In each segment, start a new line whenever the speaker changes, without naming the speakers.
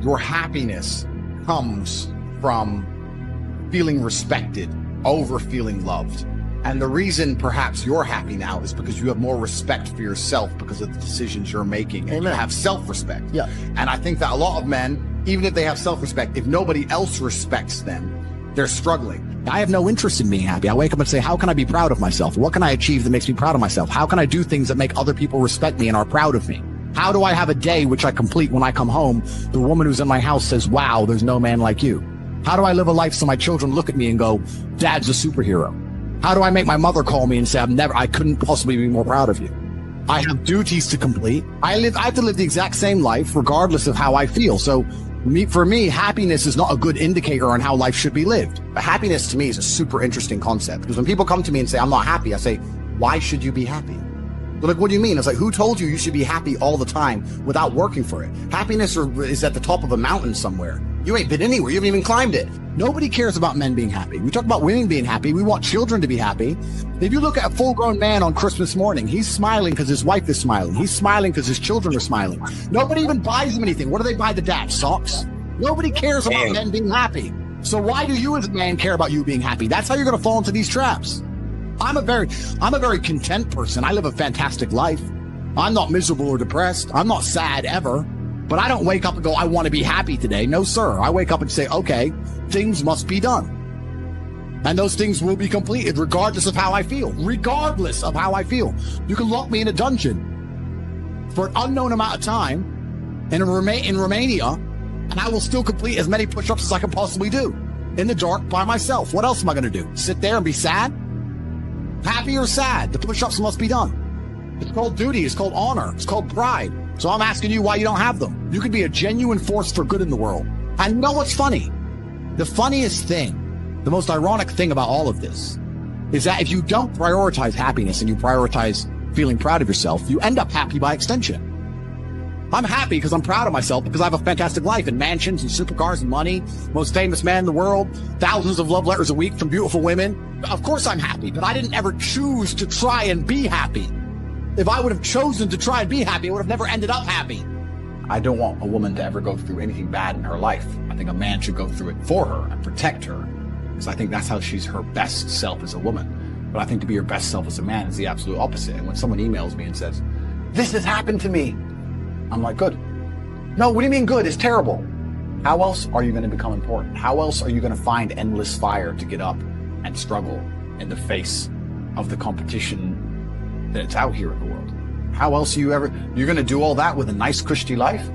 Your happiness comes from feeling respected over feeling loved. And the reason perhaps you're happy now is because you have more respect for yourself because of the decisions you're making. And you have self-respect.
Yeah.
And I think that a lot of men, even if they have self-respect, if nobody else respects them, they're struggling.
I have no interest in being happy. I wake up and say, how can I be proud of myself? What can I achieve that makes me proud of myself? How can I do things that make other people respect me and are proud of me? How do I have a day which I complete when I come home? The woman who's in my house says, wow, there's no man like you. How do I live a life so my children look at me and go, Dad's a superhero? How do I make my mother call me and say, I couldn't possibly be more proud of you? I have duties to complete. I have to live the exact same life regardless of how I feel. So for me, happiness is not a good indicator on how life should be lived. But happiness to me is a super interesting concept, because when people come to me and say, I'm not happy, I say, why should you be happy? They're like, what do you mean? It's like, who told you you should be happy all the time without working for it? Happiness is at the top of a mountain somewhere. You ain't been anywhere. You haven't even climbed it. Nobody cares about men being happy. We talk about women being happy. We want children to be happy. If you look at a full-grown man on Christmas morning, he's smiling because his wife is smiling. He's smiling because his children are smiling. Nobody even buys him anything. What do they buy the dad? Socks? Nobody cares about men being happy. So why do you as a man care about you being happy? That's how you're going to fall into these traps. I'm a very content person. I live a fantastic life. I'm not miserable or depressed. I'm not sad ever. But I don't wake up and go, I want to be happy today. No, sir. I wake up and say, okay, things must be done. And those things will be completed regardless of how I feel. Regardless of how I feel. You can lock me in a dungeon for an unknown amount of time in Romania, and I will still complete as many push-ups as I can possibly do in the dark by myself. What else am I going to do? Sit there and be sad? Happy or sad? The push-ups must be done. It's called duty. It's called honor. It's called pride. So I'm asking you why you don't have them. You could be a genuine force for good in the world. And you know what's funny? The funniest thing, the most ironic thing about all of this is that if you don't prioritize happiness and you prioritize feeling proud of yourself, you end up happy by extension. I'm happy because I'm proud of myself because I have a fantastic life and mansions and supercars and money, most famous man in the world, thousands of love letters a week from beautiful women. Of course I'm happy, but I didn't ever choose to try and be happy. If I would have chosen to try and be happy, I would have never ended up happy. I don't want a woman to ever go through anything bad in her life. I think a man should go through it for her and protect her, because I think that's how she's her best self as a woman. But I think to be your best self as a man is the absolute opposite. And when someone emails me and says, this has happened to me, I'm like, good. No, what do you mean good? It's terrible. How else are you going to become important? How else are you going to find endless fire to get up and struggle in the face of the competition that's out here in the world? How else you're going to do all that with a nice cushy life?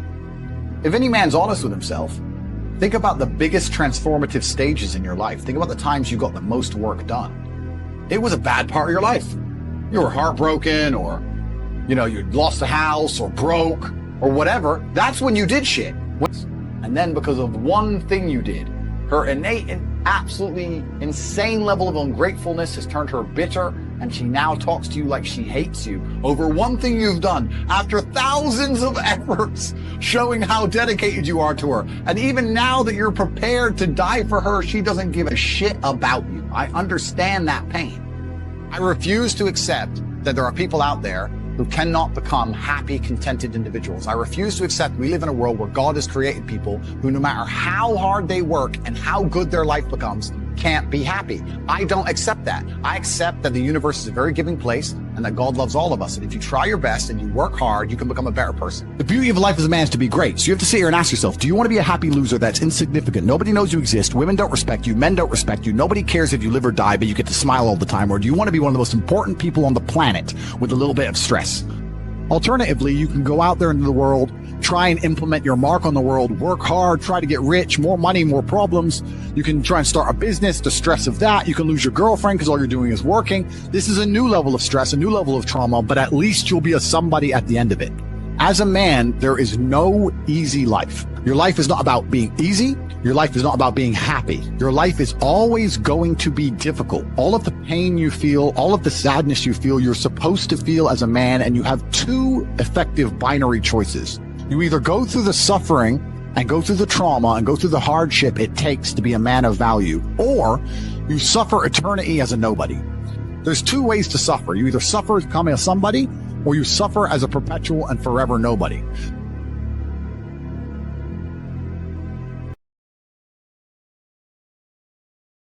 If any man's honest with himself, think about the biggest transformative stages in your life. Think about the times you got the most work done. It was a bad part of your life. You were heartbroken, or, you lost a house, or broke, or whatever. That's when you did shit. And then because of one thing you did, her innate and absolutely insane level of ungratefulness has turned her bitter, and she now talks to you like she hates you over one thing you've done after thousands of efforts showing how dedicated you are to her. And even now that you're prepared to die for her, she doesn't give a shit about you. I understand that pain. I refuse to accept that there are people out there who cannot become happy, contented individuals. I refuse to accept we live in a world where God has created people who, no matter how hard they work and how good their life becomes, can't be happy. I don't accept that. I accept that the universe is a very giving place and that God loves all of us. And if you try your best and you work hard, you can become a better person. The beauty of life as a man is to be great. So you have to sit here and ask yourself, do you want to be a happy loser that's insignificant? Nobody knows you exist. Women don't respect you. Men don't respect you. Nobody cares if you live or die, but you get to smile all the time. Or do you want to be one of the most important people on the planet with a little bit of stress? Alternatively, you can go out there into the world, try and implement your mark on the world, work hard, try to get rich, more money, more problems. You can try and start a business, the stress of that. You can lose your girlfriend because all you're doing is working. This is a new level of stress, a new level of trauma, but at least you'll be a somebody at the end of it. As a man, there is no easy life. Your life is not about being easy. Your life is not about being happy. Your life is always going to be difficult. All of the pain you feel, all of the sadness you feel, you're supposed to feel as a man, and you have two effective binary choices. You either go through the suffering and go through the trauma and go through the hardship it takes to be a man of value, or you suffer eternity as a nobody. There's two ways to suffer. You either suffer as becoming a somebody, or you suffer as a perpetual and forever nobody.